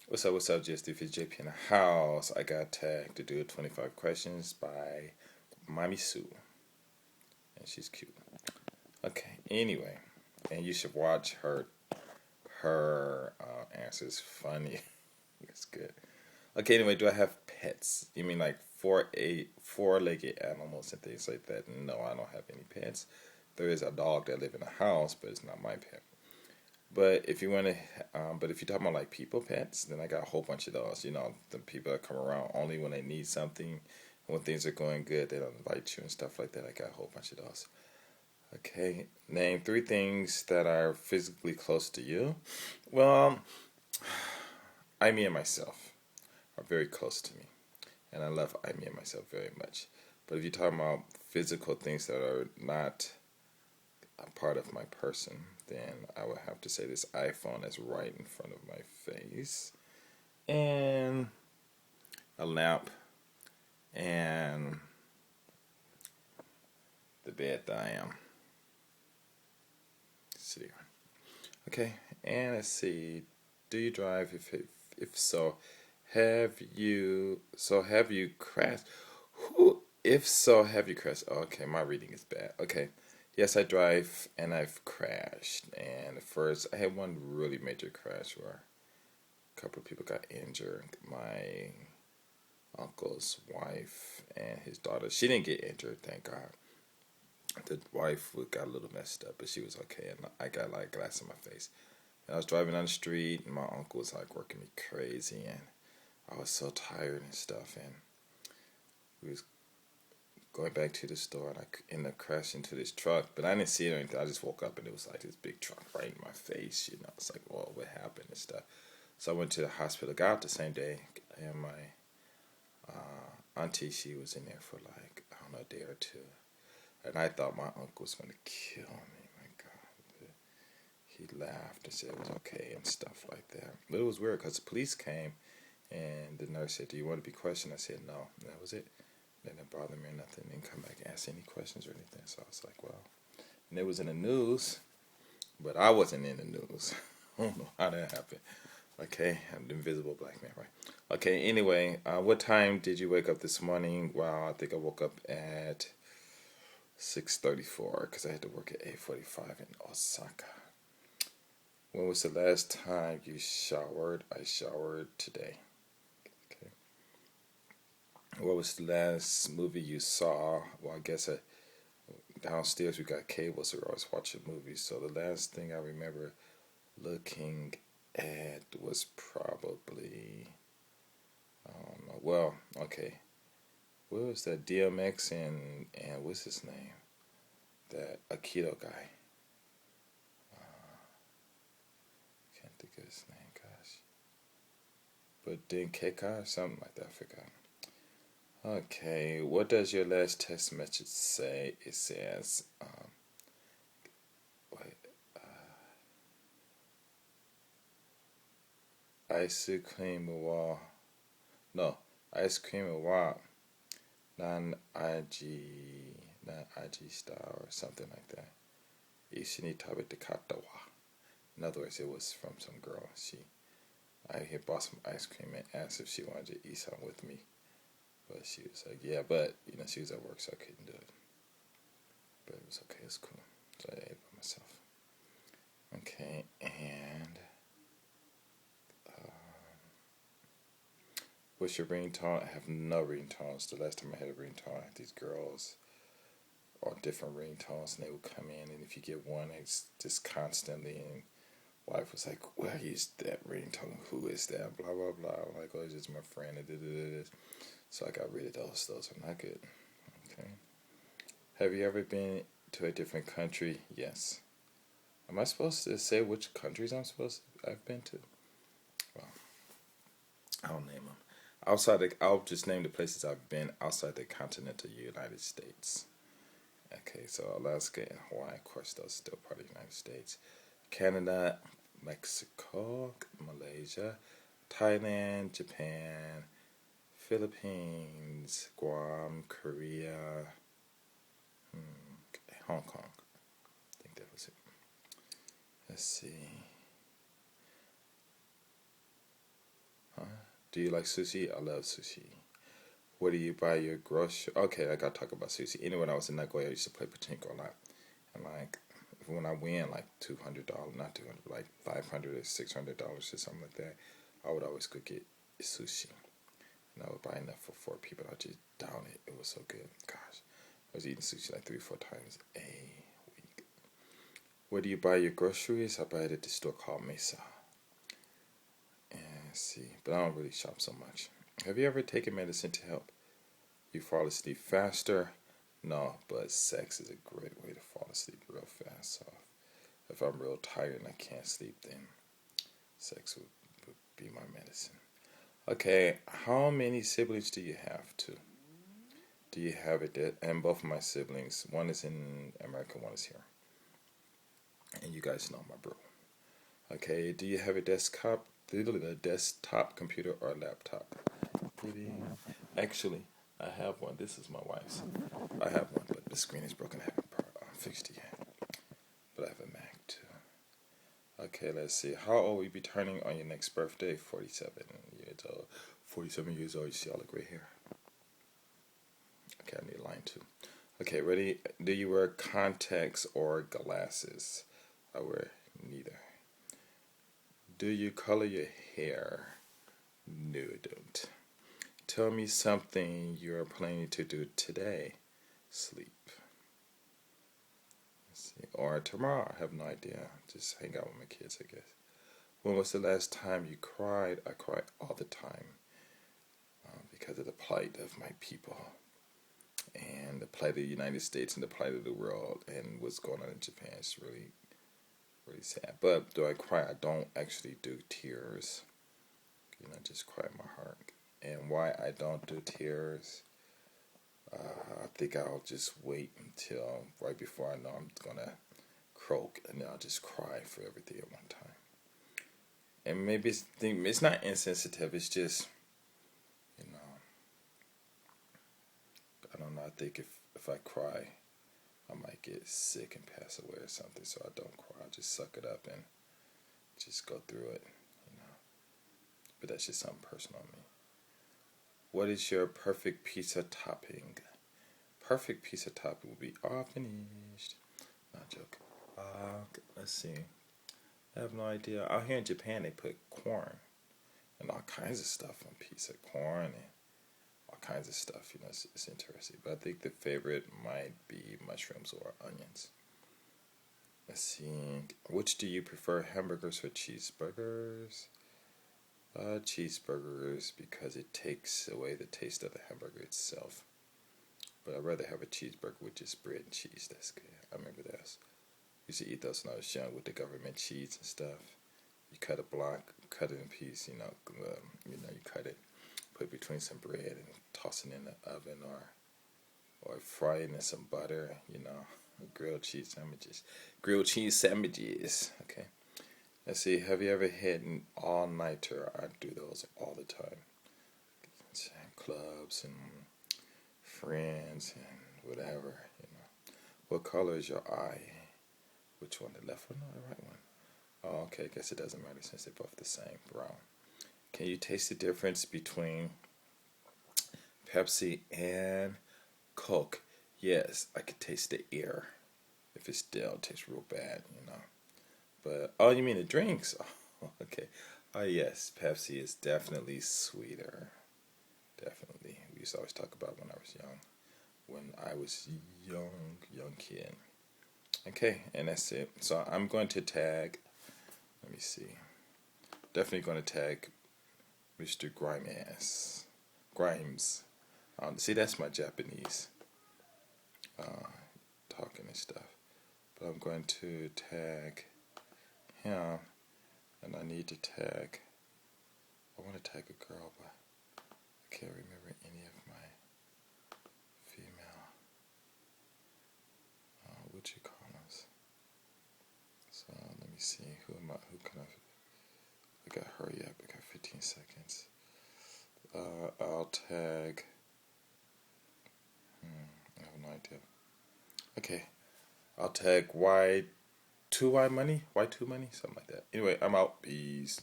What's up, just if it's JP in the house. I got tagged to do 25 questions by Mami Sue, and she's cute. Okay, anyway, and you should watch her answers. Funny, it's good. Okay, anyway, do I have pets? You mean like four-legged animals and things like that? No, I don't have any pets. There is a dog that live in the house, but it's not my pet. But if you want to, but if you're talking about like people pets, then I got a whole bunch of those. You know, the people that come around only when they need something. When things are going good, they don't invite you and stuff like that. I got a whole bunch of those. Okay, name three things that are physically close to you. Well, I, me, and myself are very close to me, and I love I, me, and myself very much. But if you're talking about physical things that are not a part of my person, then I would have to say this iPhone is right in front of my face, and a lamp, and the bed that I am sitting on. Okay, and let's see. Do you drive? If so, have you crashed? Who? If so, have you crashed? Oh, okay, my reading is bad. Okay, yes, I drive and I've crashed. And first, I had one really major crash where a couple of people got injured. My uncle's wife and his daughter. She didn't get injured, thank God. The wife got a little messed up, but she was okay. And I got like glass in my face. And I was driving down the street, and my uncle was like working me crazy, and I was so tired and stuff. And we was going back to the store, and I ended up crashing into this truck. But I didn't see it or anything. I just woke up, and it was like this big truck right in my face. You know, it's like, whoa, what happened and stuff. So I went to the hospital. Got out the same day, and my auntie, she was in there for like, I don't know, a day or two. And I thought my uncle was going to kill me. My God. But he laughed and said it was okay and stuff like that. But it was weird because the police came and the nurse said, "Do you want to be questioned?" I said, "No." And that was it. They didn't bother me or nothing. They didn't come back and ask any questions or anything. So I was like, well. And it was in the news, but I wasn't in the news. I don't know how that happened. Okay, I'm the invisible black man, right? Okay, anyway, what time did you wake up this morning? Well, I think I woke up at 6:34 because I had to work at 8:45 in Osaka. When was the last time you showered? I showered today. Okay. What was the last movie you saw? Well, I guess downstairs we got cable, so we're always watching movies. So the last thing I remember looking at was probably, I don't know. Well, okay. What was that DMX and what's his name? That Aikido guy. Can't think of his name, gosh. But Dinkeka or something like that, I forgot. Okay, what does your last text message say? It says, wait, ice cream wa, no, ice cream wa, non-IG style or something like that. 一緒に食べて買ったわ. In other words, it was from some girl. I had bought some ice cream and asked if she wanted to eat some with me. But she was like, yeah, but, she was at work, so I couldn't do it. But it was okay, it's cool. So I ate it by myself. Okay, and what's your ringtone? I have no ringtones. The last time I had a ringtone, I had these girls on different ringtones, and they would come in, and if you get one, it's just constantly, and wife was like, "Well, he's that ringtone. Who is that? Blah blah blah." I'm like, "Oh, it's just my friend." So I got rid of those. Those are not good. Okay. Have you ever been to a different country? Yes. Am I supposed to say which countries I've been to? Well, I'll name them. I'll just name the places I've been outside the continental United States. Okay, so Alaska and Hawaii, of course, those are still part of the United States. Canada, Mexico, Malaysia, Thailand, Japan, Philippines, Guam, Korea, Hong Kong. I think that was it. Let's see. Do you like sushi? I love sushi. Where do you buy your grocery? Okay, I gotta talk about sushi. Anyway, when I was in Nagoya, I used to play pachinko a lot. And like, when I win like $200, not 200, like $500 or $600 or something like that, I would always go get sushi. And I would buy enough for 4 people. I'd just down it. It was so good. Gosh, I was eating sushi like 3 or 4 times a week. Where do you buy your groceries? I buy it at the store called Mesa. And see, but I don't really shop so much. Have you ever taken medicine to help you fall asleep faster? No, but sex is a great way to fall asleep real fast. So if I'm real tired and I can't sleep, then sex would be my medicine. Okay, how many siblings do you have? Two. Do you have it? And both of my siblings, one is in America, one is here. And you guys know my bro. Okay, do you have a desktop computer or laptop? Actually, I have one. This is my wife's. I have one, but the screen is broken. I haven't fixed it yet. But I have a Mac too. Okay, let's see. How old will you be turning on your next birthday? 47 years old. 47 years old. You see all the gray hair? Okay, I need a line too. Okay, ready? Do you wear contacts or glasses? I wear neither. Do you color your hair? No, I don't. Tell me something you're planning to do today. Sleep. Let's see. Or tomorrow. I have no idea. Just hang out with my kids, I guess. When was the last time you cried? I cry all the time because of the plight of my people and the plight of the United States and the plight of the world and what's going on in Japan. It's really, really sad. But do I cry? I don't actually do tears. Just cry in my heart. And why I don't do tears, I think I'll just wait until right before I know I'm gonna croak, and then I'll just cry for everything at one time. And maybe it's not insensitive. It's just, I don't know. I think if I cry, I might get sick and pass away or something. So I don't cry. I just suck it up and just go through it. But that's just something personal on me. What is your perfect pizza topping? Perfect pizza topping will be all finished. Not joking. Let's see. I have no idea. Out here in Japan, they put corn and all kinds of stuff on pizza. Corn and all kinds of stuff. It's interesting. But I think the favorite might be mushrooms or onions. Let's see. Which do you prefer, hamburgers or cheeseburgers? Cheeseburgers, because it takes away the taste of the hamburger itself. But I'd rather have a cheeseburger with just bread and cheese. That's good. I remember that. I used to eat those when I was young with the government cheese and stuff. You cut a block, cut it in pieces. You cut it, put it between some bread and toss it in the oven or fry it in some butter. Grilled cheese sandwiches. Grilled cheese sandwiches. Okay. Let's see, have you ever had an all-nighter? I do those all the time. Clubs and friends and whatever. What color is your eye? Which one, the left one or the right one? Oh, okay, I guess it doesn't matter since they're both the same, brown. Can you taste the difference between Pepsi and Coke? Yes, I can taste the air. If it's still, it tastes real bad. But, oh, you mean the drinks? Oh, okay. Oh, yes, Pepsi is definitely sweeter. Definitely. We used to always talk about when I was young. When I was young kid. Okay, and that's it. So I'm going to tag, let me see. Definitely going to tag Mr. Grimes. See, that's my Japanese talking and stuff. But I'm going to tag him, and I need to tag, I want to tag a girl, but I can't remember any of my female, what you call us. So let me see, who can I gotta hurry up, I got 15 seconds. I'll tag, I have no idea. Okay, I'll tag Y2Y Money, something like that. Anyway, I'm out. Peace.